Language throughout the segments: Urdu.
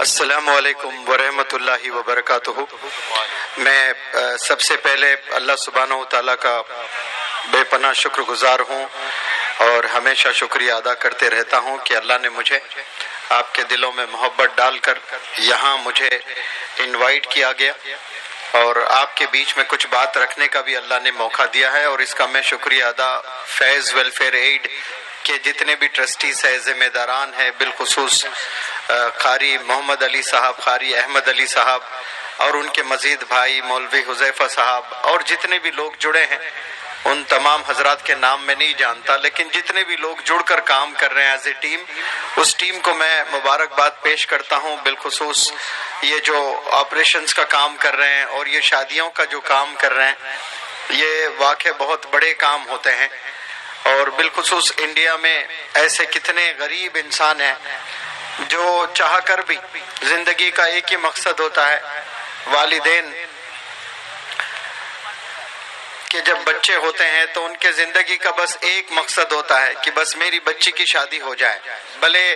السلام علیکم ورحمۃ اللہ وبرکاتہ۔ میں سب سے پہلے اللہ سبحانہ و تعالیٰ کا بے پناہ شکر گزار ہوں اور ہمیشہ شکریہ ادا کرتے رہتا ہوں کہ اللہ نے مجھے آپ کے دلوں میں محبت ڈال کر یہاں مجھے انوائٹ کیا گیا اور آپ کے بیچ میں کچھ بات رکھنے کا بھی اللہ نے موقع دیا ہے، اور اس کا میں شکریہ ادا فیض ویلفیئر ایڈ کے جتنے بھی ٹرسٹیز ہیں، ذمہ داران ہیں، بالخصوص قاری محمد علی صاحب، قاری احمد علی صاحب اور ان کے مزید بھائی مولوی حذیفہ صاحب اور جتنے بھی لوگ جڑے ہیں، ان تمام حضرات کے نام میں نہیں جانتا، لیکن جتنے بھی لوگ جڑ کر کام کر رہے ہیں ایز اے ٹیم، اس ٹیم کو میں مبارکباد پیش کرتا ہوں۔ بالخصوص یہ جو آپریشنز کا کام کر رہے ہیں اور یہ شادیوں کا جو کام کر رہے ہیں، یہ واقع بہت بڑے کام ہوتے ہیں، اور بالخصوص انڈیا میں ایسے کتنے غریب انسان ہیں جو چاہ کر بھی زندگی کا ایک ہی مقصد ہوتا ہے، والدین کہ جب بچے ہوتے ہیں تو ان کے زندگی کا بس ایک مقصد ہوتا ہے کہ بس میری بچی کی شادی ہو جائے، بھلے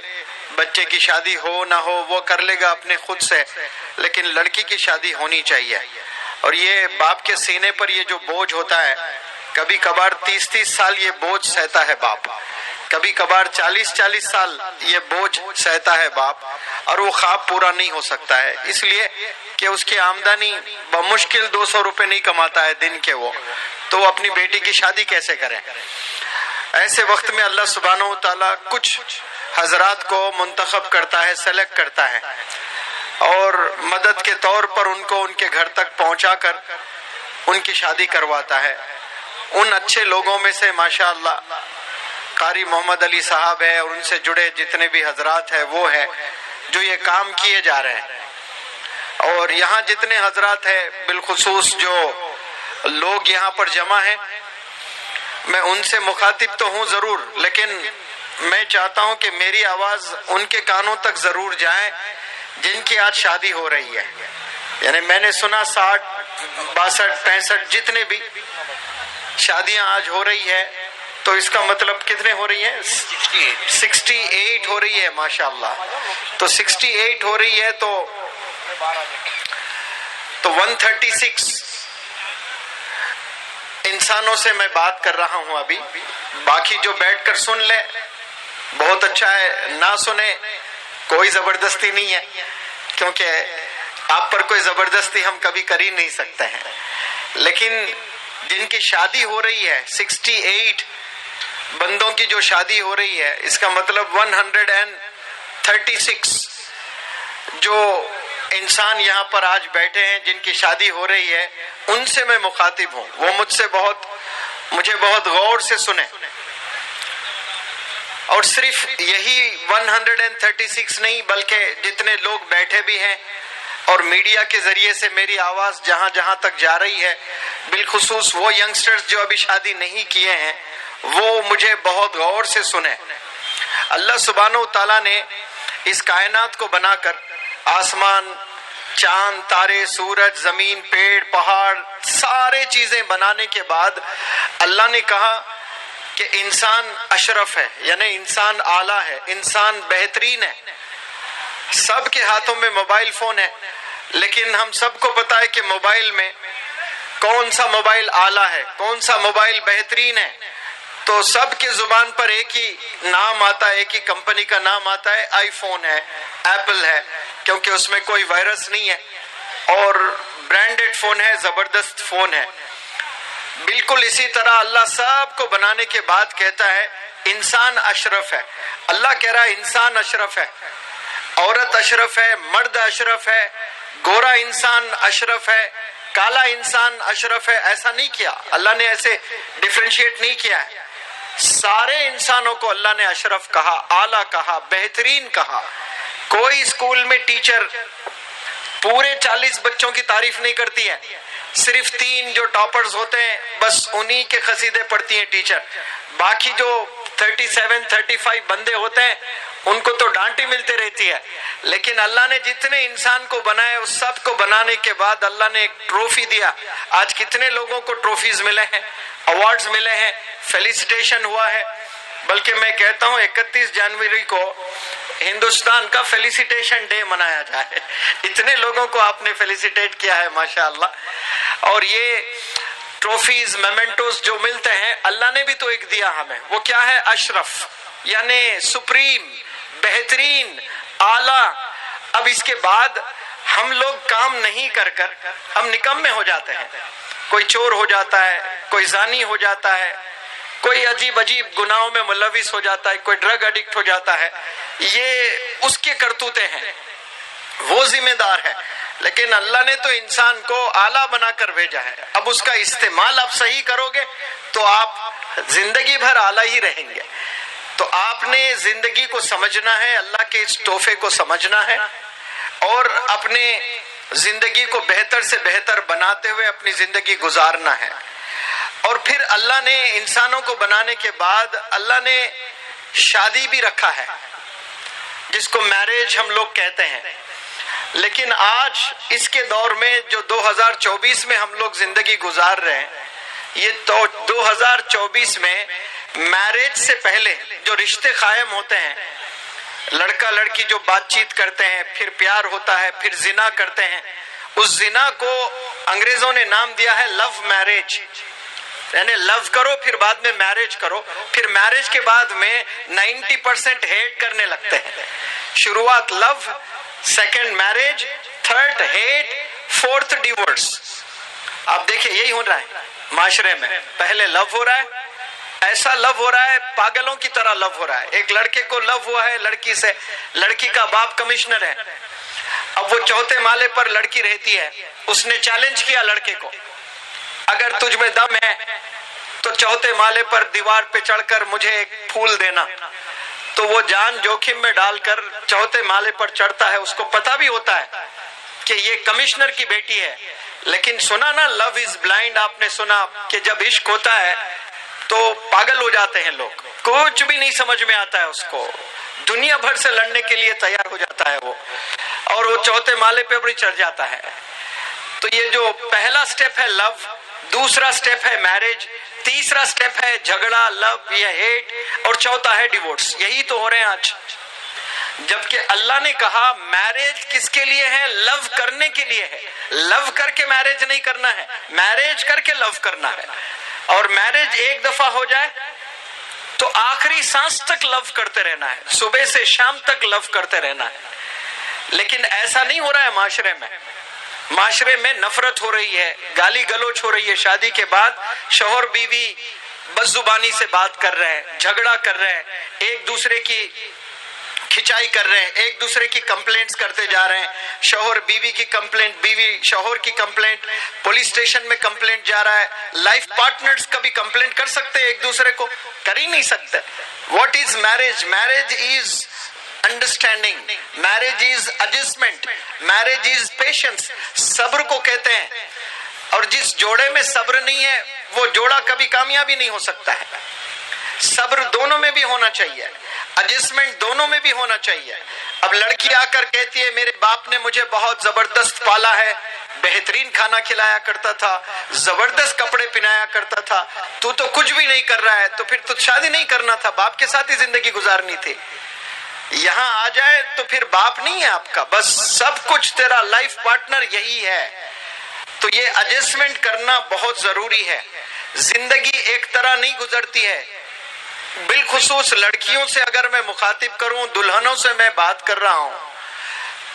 بچے کی شادی ہو نہ ہو وہ کر لے گا اپنے خود سے، لیکن لڑکی کی شادی ہونی چاہیے۔ اور یہ باپ کے سینے پر یہ جو بوجھ ہوتا ہے، کبھی کبھار 30 سال یہ بوجھ سہتا ہے باپ، کبھی کبھار 40 سال یہ بوجھ سہتا ہے باپ، اور وہ خواب پورا نہیں ہو سکتا ہے، اس لیے کہ اس کی آمدنی بمشکل 200 روپے نہیں کماتا ہے دن کے، وہ تو اپنی بیٹی کی شادی کیسے کریں؟ ایسے وقت میں اللہ سبحانہ و تعالیٰ کچھ حضرات کو منتخب کرتا ہے، سلیکٹ کرتا ہے، اور مدد کے طور پر ان کو ان کے گھر تک پہنچا کر ان کی شادی کرواتا ہے۔ ان اچھے لوگوں میں سے ماشاءاللہ قاری محمد علی صاحب ہے، اور ان سے جڑے جتنے بھی حضرات ہیں وہ ہیں جو یہ کام کیے جا رہے ہیں۔ اور یہاں جتنے حضرات ہیں، بالخصوص جو لوگ یہاں پر جمع ہیں، میں ان سے مخاطب تو ہوں ضرور، لیکن میں چاہتا ہوں کہ میری آواز ان کے کانوں تک ضرور جائے جن کی آج شادی ہو رہی ہے۔ یعنی میں نے سنا 60 62 65 جتنے بھی شادیاں آج ہو رہی ہے، تو اس کا مطلب کتنے ہو رہی ہیں؟ 68 ہو رہی ہے ماشاءاللہ۔ تو 68 ہو رہی ہے تو 136 انسانوں سے میں بات کر رہا ہوں ابھی، باقی جو بیٹھ کر سن لے بہت اچھا ہے، نہ سنے کوئی زبردستی نہیں ہے، کیونکہ آپ پر کوئی زبردستی ہم کبھی کر ہی نہیں سکتے ہیں، لیکن جن کی شادی ہو رہی ہے 68 بندوں کی جو شادی ہو رہی ہے، اس کا مطلب 136 جو انسان یہاں پر آج بیٹھے ہیں جن کی شادی ہو رہی ہے، ان سے میں مخاطب ہوں، وہ مجھے بہت غور سے سنیں، اور صرف یہی 136 نہیں بلکہ جتنے لوگ بیٹھے بھی ہیں اور میڈیا کے ذریعے سے میری آواز جہاں جہاں تک جا رہی ہے، بالخصوص وہ ینگسٹرز جو ابھی شادی نہیں کیے ہیں، وہ مجھے بہت غور سے سنیں۔ اللہ سبحانہ و تعالیٰ نے اس کائنات کو بنا کر آسمان، چاند، تارے، سورج، زمین، پیڑ، پہاڑ، سارے چیزیں بنانے کے بعد اللہ نے کہا کہ انسان اشرف ہے، یعنی انسان اعلیٰ ہے، انسان بہترین ہے۔ سب کے ہاتھوں میں موبائل فون ہے، لیکن ہم سب کو پتا ہے کہ موبائل میں کون سا موبائل اعلیٰ ہے، کون سا موبائل بہترین ہے، تو سب کے زبان پر ایک ہی نام آتا ہے، ایک ہی کمپنی کا نام آتا ہے، آئی فون ہے، ایپل ہے، کیونکہ اس میں کوئی وائرس نہیں ہے اور برانڈڈ فون ہے، زبردست فون ہے۔ بالکل اسی طرح اللہ سب کو بنانے کے بعد کہتا ہے انسان اشرف ہے۔ اللہ کہہ رہا ہے انسان اشرف ہے، عورت اشرف ہے، مرد اشرف ہے، گورا انسان اشرف ہے، کالا انسان اشرف ہے۔ ایسا نہیں کیا اللہ نے، ایسے ڈیفرینشیٹ نہیں کیا ہے، سارے انسانوں کو اللہ نے اشرف کہا، اعلیٰ کہا، بہترین کہا۔ کوئی اسکول میں ٹیچر پورے 40 بچوں کی تعریف نہیں کرتی ہے، صرف 3 جو ٹاپرز ہوتے ہیں بس انہی کے قصیدے پڑھتی ہیں ٹیچر، باقی جو 37 35 بندے ہوتے ہیں ان کو تو ڈانٹ ہی ملتے رہتی ہے۔ لیکن اللہ نے جتنے انسان کو بنائے اس سب کو بنانے کے بعد اللہ نے ایک ٹرافی دیا۔ آج کتنے لوگوں کو ٹرافیز ملے ہیں، ایوارڈز ملے ہیں، فیلیسیٹیشن ہوا ہے، بلکہ میں کہتا ہوں 31 جنوری کو ہندوستان کا فیلیسیٹیشن ڈے منایا جائے. اتنے لوگوں کو آپ نے فیلیسیٹیٹ کیا ہے ماشاءاللہ. اور یہ ٹرافیز میمنٹوز جو ملتے ہیں اللہ نے بھی تو ایک دیا ہمیں, وہ کیا ہے؟ اشرف, یعنی سپریم, بہترین, اعلی. اب اس کے بعد ہم لوگ کام نہیں کر کر ہم نکمے ہو جاتے ہیں. کوئی چور ہو جاتا ہے, کوئی زانی ہو جاتا ہے, کوئی عجیب عجیب گناہوں میں ملوث ہو جاتا ہے, کوئی ڈرگ ایڈکٹ ہو جاتا ہے. یہ اس کے کرتوتے ہیں, وہ ذمہ دار ہے. لیکن اللہ نے تو انسان کو اعلیٰ بنا کر بھیجا ہے. اب اس کا استعمال آپ صحیح کرو گے تو آپ زندگی بھر اعلیٰ ہی رہیں گے. تو آپ نے زندگی کو سمجھنا ہے, اللہ کے اس تحفے کو سمجھنا ہے, اور اپنے زندگی کو بہتر سے بہتر بناتے ہوئے اپنی زندگی گزارنا ہے. اور پھر اللہ نے انسانوں کو بنانے کے بعد اللہ نے شادی بھی رکھا ہے, جس کو میرج ہم لوگ کہتے ہیں. لیکن آج اس کے دور میں جو 2024 میں ہم لوگ زندگی گزار رہے ہیں, یہ تو 2024 میں میرج سے پہلے جو رشتے قائم ہوتے ہیں, لڑکا لڑکی جو بات چیت کرتے ہیں, پھر پیار ہوتا ہے, پھر زنا کرتے ہیں, اس زنا کو انگریزوں نے نام دیا ہے لو میرج. یعنی لو کرو پھر بعد میں میرج کرو, پھر میرج کے بعد میں 90% ہیٹ کرنے لگتے ہیں. شروعات love, second marriage, third hate, fourth divorce. آپ دیکھیں یہی ہو رہا ہے معاشرے میں. پہلے لو ہو رہا ہے, ایسا لو ہو رہا ہے پاگلوں کی طرح لو ہو رہا ہے. ایک لڑکے کو لو ہوا ہے لڑکی سے, لڑکی کا باپ کمشنر ہے. اب وہ چوتھے مالے پر لڑکی رہتی ہے, اس نے چیلنج کیا لڑکے کو, اگر تجھ میں دم ہے تو چوتھے مالے پر دیوار پہ چڑھ کر مجھے ایک پھول دینا. تو وہ جان جوخم میں ڈال کر چوتھے مالے پر چڑھتا ہے. اس کو پتا بھی ہوتا ہے کہ یہ کمشنر کی بیٹی ہے, لیکن سنا نا لو از بلائنڈ. آپ نے سنا کہ جب عشق ہوتا ہے تو پاگل ہو جاتے ہیں لوگ, کچھ بھی نہیں سمجھ میں آتا ہے اس کو, دنیا بھر سے لڑنے کے لیے تیار ہو جاتا ہے وہ, اور وہ چوتھے مالے پہ بھی چڑھ جاتا ہے. تو یہ جو پہلا سٹیپ ہے لو, دوسرا سٹیپ ہے میرج, تیسرا سٹیپ ہے جھگڑا, لو یا ہیٹ, اور چوتھا ہے ڈیورس. یہی تو ہو رہے ہیں آج. جبکہ اللہ نے کہا میرج کس کے لیے ہے؟ لو کرنے کے لیے ہے. لو کر کے میرج نہیں کرنا ہے, میرج کر کے لو کرنا ہے. اور میرج ایک دفعہ ہو جائے تو آخری سانس تک لو کرتے رہنا ہے, صبح سے شام تک لو کرتے رہنا ہے. لیکن ایسا نہیں ہو رہا ہے معاشرے میں. معاشرے میں نفرت ہو رہی ہے, گالی گلوچ ہو رہی ہے. شادی کے بعد شوہر بیوی بد زبانی سے بات کر رہے ہیں, جھگڑا کر رہے ہیں, ایک دوسرے کی کھچائی کر رہے ہیں, ایک دوسرے کی کمپلینٹس کرتے جا رہے ہیں. شوہر بیوی کی کمپلینٹ, بیوی شوہر کی کمپلینٹ, پولیس اسٹیشن میں کمپلینٹ جا رہا ہے. لائف پارٹنرز کبھی کمپلینٹ کر سکتے ایک دوسرے کو؟ کر ہی نہیں سکتے. What is marriage? Marriage is understanding, marriage is adjustment, marriage is patience. صبر کو کہتے ہیں. اور جس جوڑے میں صبر نہیں ہے وہ جوڑا کبھی کامیابی نہیں ہو سکتا ہے. صبر دونوں میں بھی ہونا چاہیے, ایڈجسٹمنٹ دونوں میں بھی ہونا چاہیے. اب لڑکی آ کر کہتی ہے میرے باپ نے مجھے بہت زبردست پالا ہے, بہترین کھانا کھلایا کرتا تھا, زبردست کپڑے پہنایا کرتا تھا, تو کچھ بھی نہیں کر رہا ہے, تو پھر تو شادی نہیں کرنا تھا, باپ کے ساتھ ہی زندگی گزارنی تھی. یہاں آ جائے تو پھر باپ نہیں ہے آپ کا, بس سب کچھ تیرا لائف پارٹنر یہی ہے. تو یہ ایڈجسٹمنٹ کرنا بہت ضروری ہے. زندگی ایک طرح نہیں گزرتی ہے. بالخصوص لڑکیوں سے اگر میں مخاطب کروں, دلہنوں سے میں بات کر رہا ہوں,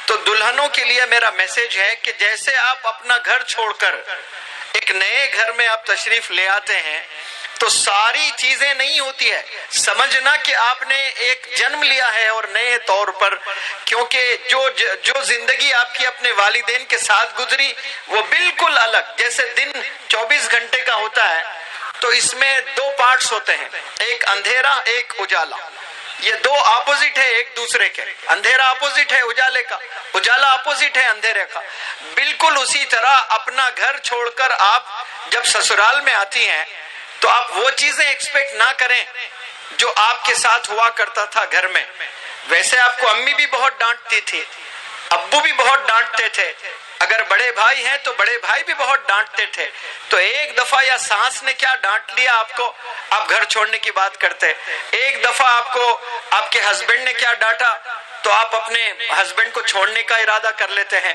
تو دلہنوں کے لیے میرا میسج ہے کہ جیسے آپ اپنا گھر چھوڑ کر ایک نئے گھر میں آپ تشریف لے آتے ہیں تو ساری چیزیں نہیں ہوتی ہے. سمجھنا کہ آپ نے ایک جنم لیا ہے اور نئے طور پر, کیونکہ جو زندگی آپ کی اپنے والدین کے ساتھ گزری وہ بالکل الگ. جیسے دن 24 گھنٹے کا ہوتا ہے تو اس میں دو پارٹس ہوتے ہیں, ایک اندھیرا ایک اجالا. یہ دو اپوزٹ ہے ایک دوسرے کے. اندھیرا اپوزٹ ہے اجالے کا, اجالا اپوزٹ ہے اندھیرے کا. بالکل اسی طرح اپنا گھر چھوڑ کر آپ جب سسرال میں آتی ہیں تو آپ وہ چیزیں ایکسپیکٹ نہ کریں جو آپ کے ساتھ ہوا کرتا تھا گھر میں. ویسے آپ کو امی بھی بہت ڈانٹتی تھی, ابو بھی بہت ڈانٹتے تھے, اگر بڑے بھائی ہیں تو بڑے بھائی بھی بہت ڈانٹتے تھے، تو ایک دفعہ یا سانس نے کیا ڈانٹ لیا آپ کو، آپ گھر چھوڑنے کی بات کرتے. ایک دفعہ آپ کو آپ کے ہسبینڈ نے کیا ڈانٹا تو آپ اپنے ہسبینڈ کو چھوڑنے کا ارادہ کر لیتے ہیں.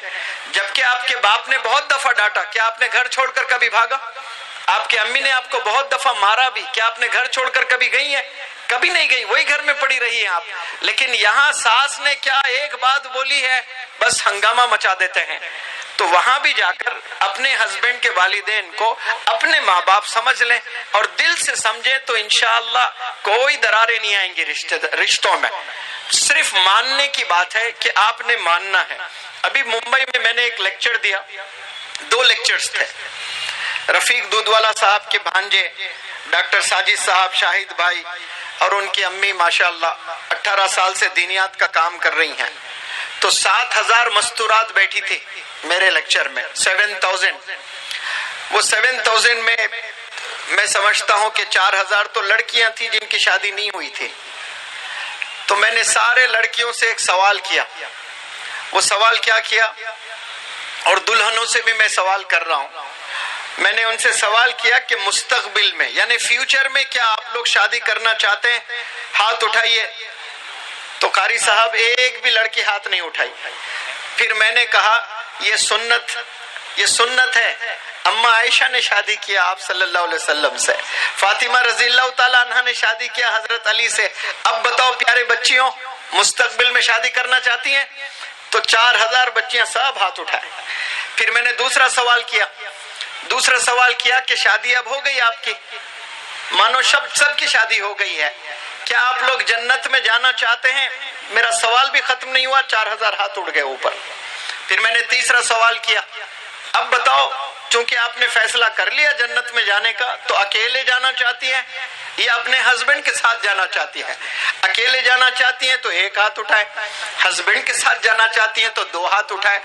جبکہ آپ کے باپ نے بہت دفعہ ڈانٹا، کیا آپ نے گھر چھوڑ کر کبھی بھاگا؟ آپ کی امی نے آپ کو بہت دفعہ مارا بھی، کیا آپ نے گھر چھوڑ کر کبھی گئی ہیں؟ کبھی نہیں گئی، وہی گھر میں پڑی رہی ہیں آپ. لیکن یہاں ساس نے کیا ایک بات بولی ہے، بس ہنگامہ مچا دیتے ہیں. تو وہاں بھی جا کر اپنے ہسبینڈ کے والدین کو اپنے ماں باپ سمجھ لیں اور دل سے سمجھیں تو انشاءاللہ کوئی دراریں نہیں آئیں گی رشتوں میں. صرف ماننے کی بات ہے کہ آپ نے ماننا ہے. ابھی ممبئی میں نے ایک لیکچر دیا، 2 لیکچرز تھے. رفیق دودھوالا صاحب کے بھانجے ڈاکٹر ساجد صاحب شاہد بھائی اور ان کی امی ماشاءاللہ 18 سال سے دینیات کا کام کر رہی ہیں. تو 7,000 مستورات بیٹھی تھی میرے لیکچر میں، 7,000. وہ 7,000 میں سمجھتا ہوں کہ 4,000 تو لڑکیاں تھیں جن کی شادی نہیں ہوئی تھی. تو میں نے سارے لڑکیوں سے ایک سوال کیا. وہ سوال کیا کیا، اور دلہنوں سے بھی میں سوال کر رہا ہوں. میں نے ان سے سوال کیا کہ مستقبل میں یعنی فیوچر میں کیا آپ لوگ شادی کرنا چاہتے ہیں؟ ہاتھ اٹھائیے. تو قاری صاحب ایک بھی لڑکی ہاتھ نہیں اٹھائی. پھر میں نے کہا یہ سنت ہے. اما عائشہ نے شادی کیا آپ صلی اللہ علیہ وسلم سے، فاطمہ رضی اللہ تعالیٰ عنہ نے شادی کیا حضرت علی سے. اب بتاؤ پیارے بچیوں، مستقبل میں شادی کرنا چاہتی ہیں؟ تو 4,000 بچیاں سب ہاتھ اٹھائے. پھر میں نے دوسرا سوال کیا کہ شادی اب ہو گئی آپ کی، مانو سب کی شادی ہو گئی ہے، کیا آپ لوگ جنت میں جانا چاہتے ہیں؟ میرا سوال بھی ختم نہیں ہوا، 4,000 ہاتھ اٹھ گئے اوپر. پھر میں نے تیسرا سوال کیا، اب بتاؤ چونکہ آپ نے فیصلہ کر لیا جنت میں جانے کا، تو اکیلے جانا چاہتی ہیں یا اپنے ہسبینڈ کے ساتھ جانا چاہتی ہیں؟ اکیلے جانا چاہتی ہیں تو 1 ہاتھ اٹھائے، ہسبینڈ کے ساتھ جانا چاہتی ہیں تو 2 ہاتھ اٹھائے.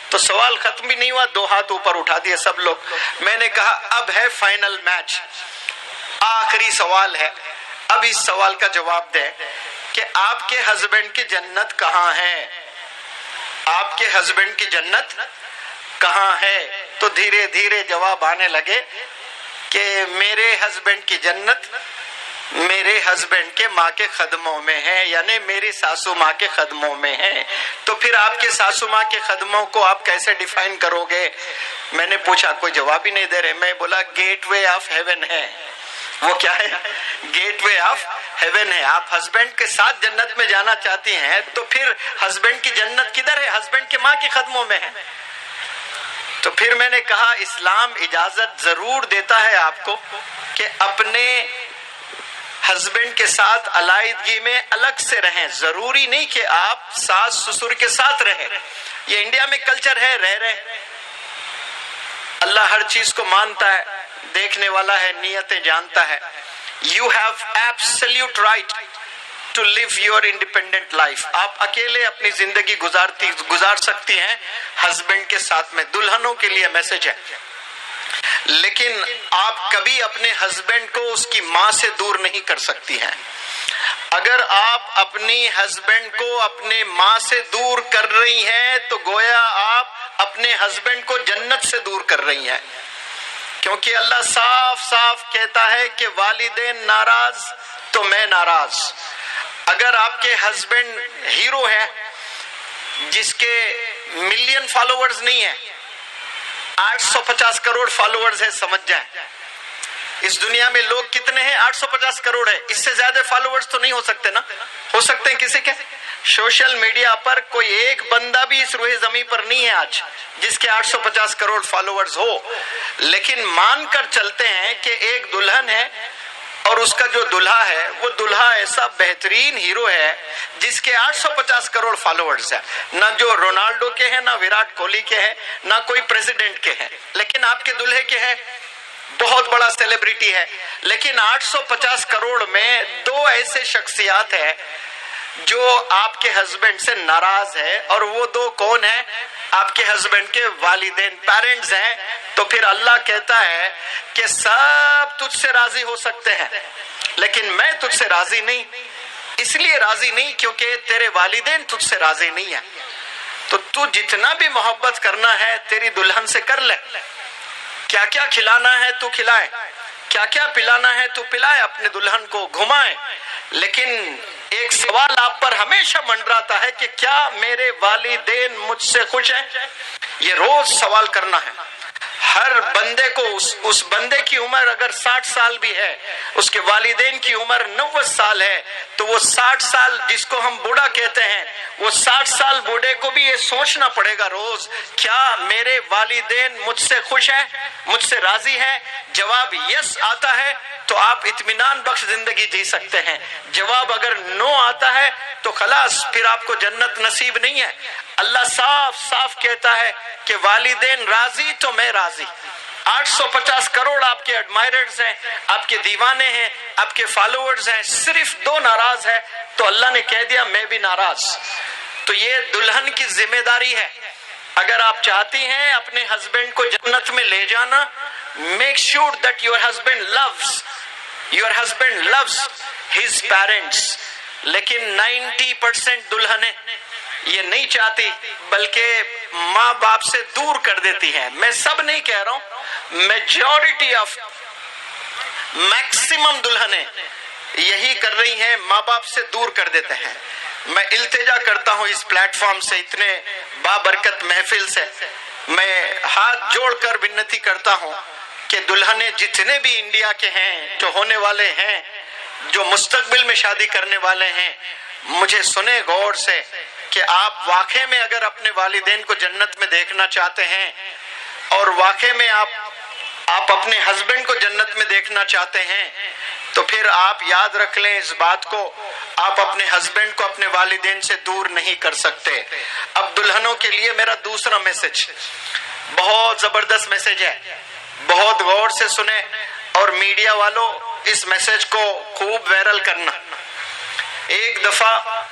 تو سوال ختم بھی نہیں ہوا، 2 ہاتھ اوپر اٹھا دیے سب لوگ. میں نے کہا اب ہے فائنل میچ، آخری سوال ہے. اب اس سوال کا جواب دیں کہ آپ کے ہسبینڈ کی جنت کہاں ہے؟ آپ کے ہسبینڈ کی جنت کہاں ہے؟ تو دھیرے دھیرے جواب آنے لگے کہ میرے ہسبینڈ کی جنت میرے ہسبینڈ کے ماں کے قدموں میں ہے، یعنی میری ساسو ماں کے قدموں میں ہے. تو پھر آپ کے ساسو ماں کے قدموں کو آپ کیسے ڈیفائن کرو گے؟ میں نے پوچھا، کوئی جواب ہی نہیں دے رہے. میں بولا گیٹ وے آف ہیون ہے. وہ کیا ہے؟ گیٹ وے آف ہیون ہے. آپ ہسبینڈ کے ساتھ جنت میں جانا چاہتی ہیں تو پھر ہسبینڈ کی جنت کدھر ہے؟ ہسبینڈ کے ماں کے قدموں میں ہے. تو پھر میں نے کہا اسلام اجازت ضرور دیتا ہے آپ کو کہ اپنے ہسبینڈ کے ساتھ علیحدگی میں الگ سے رہیں، ضروری نہیں کہ آپ ساس سسر کے ساتھ رہیں. یہ انڈیا میں کلچر ہے، رہے. اللہ ہر چیز کو مانتا ہے، دیکھنے والا ہے، نیتیں جانتا ہے. You have absolute right to live your independent life. آپ اکیلے اپنی زندگی گزار سکتی ہیں ہسبینڈ کے ساتھ میں. دلہنوں کے لیے میسج ہے، لیکن آپ کبھی اپنے ہسبینڈ کو اس کی ماں سے دور نہیں کر سکتی ہیں. اگر آپ اپنی ہسبینڈ کو اپنے ماں سے دور کر رہی ہیں تو گویا آپ اپنے ہسبینڈ کو جنت سے دور کر رہی ہیں. کیونکہ اللہ صاف صاف کہتا ہے کہ والدین ناراض تو میں ناراض. اگر آپ کے ہسبینڈ ہیرو ہیں جس کے ملین فالوورز نہیں ہیں، 850 کروڑ فالوورز ہے، سمجھ جائیں اس دنیا میں لوگ کتنے ہیں؟ 850 کروڑ ہے. اس سے زیادہ فالوورز تو نہیں ہو سکتے نا؟ ہو سکتے ہیں کسی کے؟ سوشل میڈیا پر کوئی ایک بندہ بھی اس روئے زمین پر نہیں ہے آج جس کے 850 کروڑ فالوورز ہو. لیکن مان کر چلتے ہیں کہ ایک دلہن ہے اور اس کا جو دلہا ہے وہ دلہا ایسا بہترین ہیرو ہے جس کے 850 کروڑ فالوورز ہیں. نہ جو رونالڈو کے ہیں، نہ وراٹ کوہلی کے ہیں، نہ کوئی پریزیڈنٹ کے ہیں، لیکن آپ کے دلہے کے ہیں، بہت بڑا سیلیبریٹی ہے. لیکن 850 کروڑ میں 2 ایسے شخصیات ہیں جو آپ کے ہسبینڈ سے ناراض ہے، اور وہ 2 کون ہیں؟ آپ کے ہسبینڈ کے والدین، پیرنٹس ہیں. تو پھر اللہ کہتا ہے کہ سب تجھ سے راضی ہو سکتے ہیں لیکن میں تجھ سے راضی نہیں. اس لیے راضی نہیں کیونکہ تیرے والدین تجھ سے راضی نہیں ہیں. تو تو جتنا بھی محبت کرنا ہے تیری دلہن سے کر لے. کیا کیا کھلانا ہے تو کھلائے, کیا کیا پلانا ہے تو پلائے, اپنے دلہن کو گھمائے. لیکن ایک سوال آپ پر ہمیشہ منڈراتا ہے کہ کیا میرے والدین مجھ سے خوش ہیں؟ یہ روز سوال کرنا ہے. ہر بندے کو اس بندے کی عمر اگر 60 سال بھی ہے, اس کے والدین کی عمر 90 سال ہے, تو وہ 60 سال جس کو ہم بوڑھا کہتے ہیں, وہ 60 سال بوڑھے کو بھی یہ سوچنا پڑے گا روز, کیا میرے والدین مجھ سے خوش ہیں, مجھ سے راضی ہیں؟ جواب یس آتا ہے تو آپ اطمینان بخش زندگی جی سکتے ہیں. جواب اگر نو آتا ہے تو خلاص پھر آپ کو جنت نصیب نہیں ہے. اللہ صاف صاف کہتا ہے کہ والدین راضی تو میں راضی. 850 کروڑ آپ کے ایڈمائررز ہیں, آپ کے دیوانے ہیں, آپ کے فالوورز ہیں, صرف 2 ناراض ہے تو اللہ نے کہہ دیا میں بھی ناراض. تو یہ دلہن کی ذمہ داری ہے. اگر آپ چاہتی ہیں اپنے ہسبینڈ کو جنت میں لے جانا, make sure that your husband loves his parents. لیکن 90% دلہنیں یہ نہیں چاہتی, بلکہ ماں باپ سے دور کر دیتی ہیں. میں سب نہیں کہہ رہا ہوں, میجورٹی آف میکسیمم دلہنیں یہی کر رہی ہیں, ماں باپ سے دور کر دیتے ہیں. میں التجا کرتا ہوں اس پلیٹ فارم سے, اتنے بابرکت محفل سے, میں ہاتھ جوڑ کر ونتی کرتا ہوں کہ دلہنیں جتنے بھی انڈیا کے ہیں, جو ہونے والے ہیں, جو مستقبل میں شادی کرنے والے ہیں, مجھے سنیں غور سے کہ آپ واقعے میں اگر اپنے والدین کو جنت میں دیکھنا چاہتے ہیں, اور واقعے میں آپ اپنے ہسبینڈ کو جنت میں دیکھنا چاہتے ہیں, تو پھر آپ یاد رکھ لیں اس بات کو, آپ اپنے ہسبینڈ کو اپنے والدین سے دور نہیں کر سکتے. اب دلہنوں کے لیے میرا دوسرا میسج بہت زبردست میسج ہے, بہت غور سے سنیں, اور میڈیا والوں اس میسج کو خوب وائرل کرنا. ایک دفعہ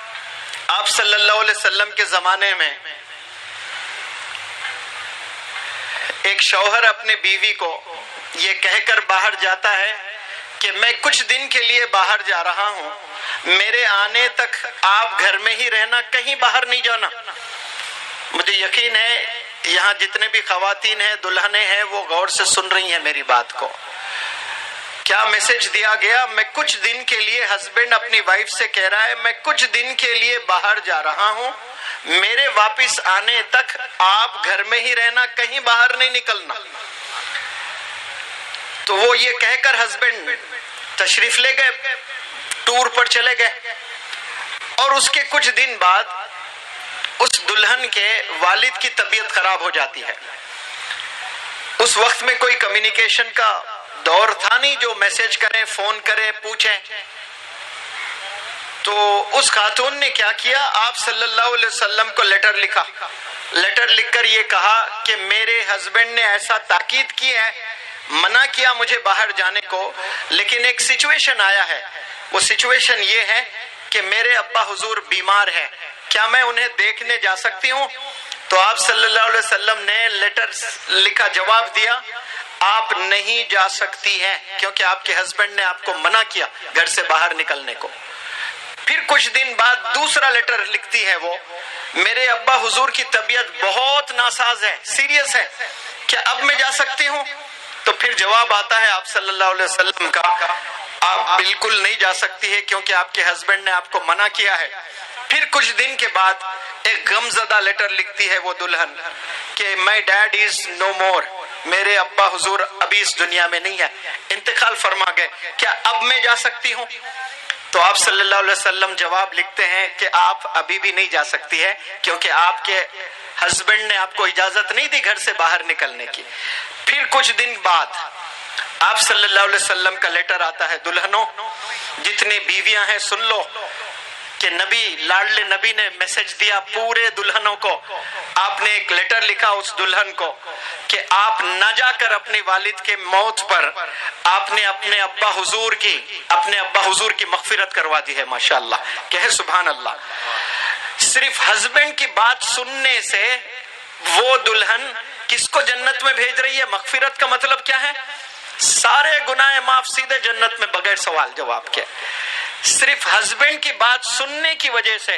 آپ صلی اللہ علیہ وسلم کے زمانے میں ایک شوہر اپنے بیوی کو یہ کہہ کر باہر جاتا ہے کہ میں کچھ دن کے لیے باہر جا رہا ہوں, میرے آنے تک آپ گھر میں ہی رہنا, کہیں باہر نہیں جانا. مجھے یقین ہے یہاں جتنے بھی خواتین ہیں, دلہنیں ہیں, وہ غور سے سن رہی ہیں میری بات کو. کیا میسج دیا گیا؟ میں کچھ دن کے لیے, ہسبینڈ اپنی وائف سے کہہ رہا ہے, میں کچھ دن کے لیے باہر جا رہا ہوں, میرے واپس آنے تک آپ گھر میں ہی رہنا, کہیں باہر نہیں نکلنا. تو وہ یہ کہہ کر ہسبینڈ تشریف لے گئے, ٹور پر چلے گئے, اور اس کے کچھ دن بعد اس دلہن کے والد کی طبیعت خراب ہو جاتی ہے. اس وقت میں کوئی کمیونیکیشن کا دور تھا نہیں جو میسج کریں, فون کریں, پوچھیں. تو اس خاتون نے کیا کیا, آپ صلی اللہ علیہ وسلم کو لیٹر لکھا. لیٹر لکھ کر یہ کہا کہ میرے ہسبینڈ نے ایسا تاکید کی ہے, منع کیا مجھے باہر جانے کو, لیکن ایک سچویشن آیا ہے. وہ سچویشن یہ ہے کہ میرے ابا حضور بیمار ہیں, کیا میں انہیں دیکھنے جا سکتی ہوں؟ تو آپ صلی اللہ علیہ وسلم نے لیٹر لکھا, جواب دیا, آپ نہیں جا سکتی ہیں, کیونکہ آپ کے ہسبینڈ نے آپ کو منع کیا گھر سے باہر نکلنے کو. پھر کچھ دن بعد دوسرا لیٹر لکھتی ہے وہ, میرے ابا حضور کی طبیعت بہت ناساز ہے, سیریس ہے, کیا اب میں جا سکتی ہوں؟ تو پھر جواب آتا ہے آپ صلی اللہ علیہ وسلم کا, آپ بالکل نہیں جا سکتی ہے, کیونکہ آپ کے ہسبینڈ نے آپ کو منع کیا ہے. پھر کچھ دن کے بعد ایک غم زدہ لیٹر لکھتی ہے وہ دلہن کہ my dad is no more, میرے ابا حضور ابھی اس دنیا میں نہیں ہے, انتقال فرما گئے, کیا اب میں جا سکتی ہوں؟ تو آپ صلی اللہ علیہ وسلم جواب لکھتے ہیں کہ آپ ابھی بھی نہیں جا سکتی ہے, کیونکہ آپ کے ہسبینڈ نے آپ کو اجازت نہیں دی گھر سے باہر نکلنے کی. پھر کچھ دن بعد آپ صلی اللہ علیہ وسلم کا لیٹر آتا ہے. دلہنوں جتنی بیویاں ہیں سن لو کہ نبی, لاڈلے نبی نے میسج دیا پورے دلہنوں کو. آپ نے ایک لیٹر لکھا اس دلہن کو کہ آپ نہ جا کر اپنی والد کے موت پر آپ نے اپنے ابا حضور کی مغفرت کروا دی ہے. ماشاءاللہ, کہے سبحان اللہ. صرف ہسبینڈ کی بات سننے سے وہ دلہن کس کو جنت میں بھیج رہی ہے؟ مغفرت کا مطلب کیا ہے؟ سارے گناہ معاف, سیدھے جنت میں بغیر سوال جواب کے. صرف ہسبینڈ کی بات سننے کی وجہ سے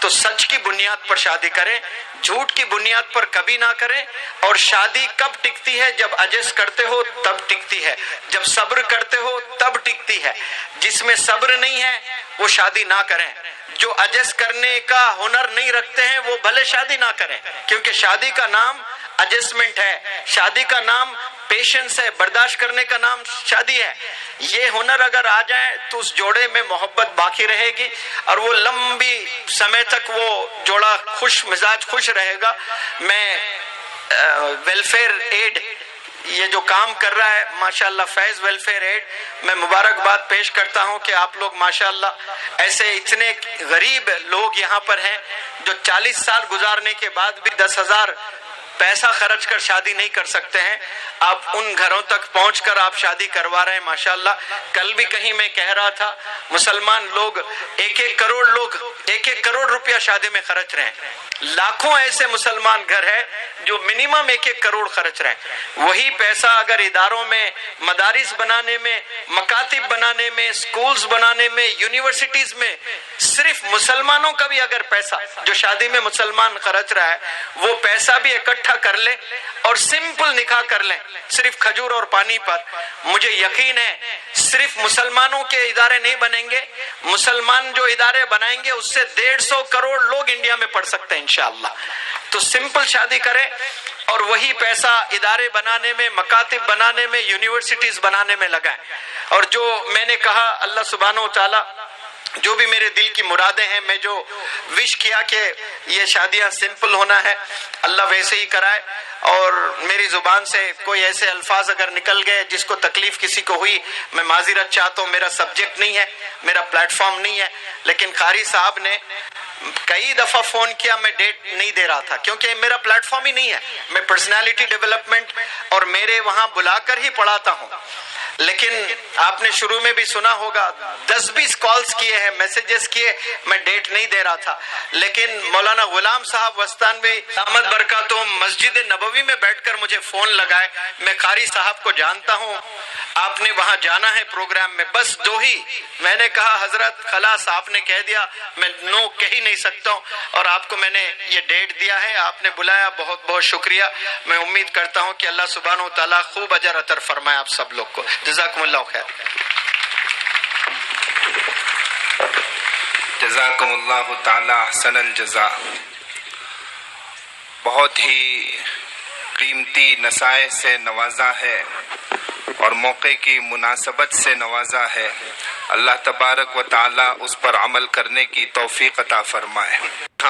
تو سچ کی بنیاد پر شادی کریں، جھوٹ کی بنیاد پر کبھی نہ کریں. اور شادی کب ٹکتی ہے؟ جب ایڈجسٹ کرتے ہو تب ٹکتی ہے، جب صبر کرتے ہو تب ٹکتی ہے. جس میں صبر نہیں ہے وہ شادی نہ کریں. جو ایڈجسٹ کرنے کا ہنر نہیں رکھتے ہیں وہ بھلے شادی نہ کریں، کیونکہ شادی کا نام ایڈجسٹمنٹ ہے، شادی کا نام پیشنس ہے، برداشت کرنے کا نام شادی ہے. یہ ہنر اگر آ جائے تو اس جوڑے میں محبت باقی رہے گی اور وہ لمبی سمے تک وہ جوڑا خوش مزاج خوش رہے گا. میں ویلفیئر ایڈ یہ جو کام کر رہا ہے ماشاءاللہ فیض ویلفیئر ایڈ، میں مبارکباد پیش کرتا ہوں کہ آپ لوگ ماشاءاللہ ایسے اتنے غریب لوگ یہاں پر ہیں جو 40 سال گزارنے کے بعد بھی 10,000 پیسہ خرچ کر شادی نہیں کر سکتے ہیں. آپ ان گھروں تک پہنچ کر آپ شادی کروا رہے ہیں ماشاءاللہ. کل بھی کہیں میں کہہ رہا تھا مسلمان لوگ 1 کروڑ روپیہ شادی میں خرچ رہے ہیں. لاکھوں ایسے مسلمان گھر ہے جو منیمم 1 کروڑ خرچ رہے ہیں. وہی پیسہ اگر اداروں میں مدارس بنانے میں، مکاتب بنانے میں، سکولز بنانے میں، یونیورسٹیز میں، صرف مسلمانوں کا بھی اگر پیسہ جو شادی میں مسلمان خرچ رہا ہے وہ پیسہ بھی اکٹھا کر لے اور سمپل نکاح کر لیں صرف کھجور اور پانی پر، مجھے یقین ہے صرف مسلمانوں کے ادارے نہیں بنیں گے، مسلمان جو ادارے بنائیں گے اس سے 150 کروڑ لوگ انڈیا میں پڑھ سکتے ہیں انشاءاللہ. تو سمپل شادی کریں اور وہی پیسہ ادارے بنانے میں، مکاتب بنانے میں، یونیورسٹیز بنانے میں لگائیں. اور جو میں نے کہا اللہ سبحانہ و تعالی جو بھی میرے دل کی مرادیں ہیں، میں جو وش کیا کہ یہ شادیاں سمپل ہونا ہے، اللہ ویسے ہی کرائے. اور میری زبان سے کوئی ایسے الفاظ اگر نکل گئے جس کو تکلیف کسی کو ہوئی، میں معذرت چاہتا ہوں. میرا سبجیکٹ نہیں ہے، میرا پلیٹ فارم نہیں ہے. لیکن قاری صاحب نے کئی دفعہ فون کیا، میں ڈیٹ نہیں دے رہا تھا کیونکہ میرا پلیٹ فارم ہی نہیں ہے. میں پرسنالٹی ڈیولپمنٹ اور میرے وہاں بلا کر ہی پڑھاتا ہوں. لیکن آپ نے شروع میں بھی سنا ہوگا 10-20 کالز کیے ہیں، میسیجز کیے، میں ڈیٹ نہیں دے رہا تھا. لیکن مولانا غلام صاحب وستانوی دامت برکاتہم مسجد نبوی میں بیٹھ کر مجھے فون لگائے. میں قاری صاحب کو جانتا ہوں، آپ نے وہاں جانا ہے پروگرام میں، بس 2 ہی. میں نے کہا حضرت خلاص آپ نے کہہ دیا، میں نو کہہ ہی نہیں سکتا ہوں اور آپ کو میں نے یہ ڈیٹ دیا ہے، آپ نے بلایا، بہت بہت شکریہ. میں امید کرتا ہوں کہ اللہ سبحانہ و تعالیٰ خوب اجر عطا فرمائے آپ سب لوگ کو. جزاکم اللہ خیر. جزاکم اللہ تعالی احسن الجزاء. بہت ہی قیمتی نصائح سے نوازا ہے اور موقع کی مناسبت سے نوازا ہے. اللہ تبارک و تعالی اس پر عمل کرنے کی توفیق عطا فرمائے.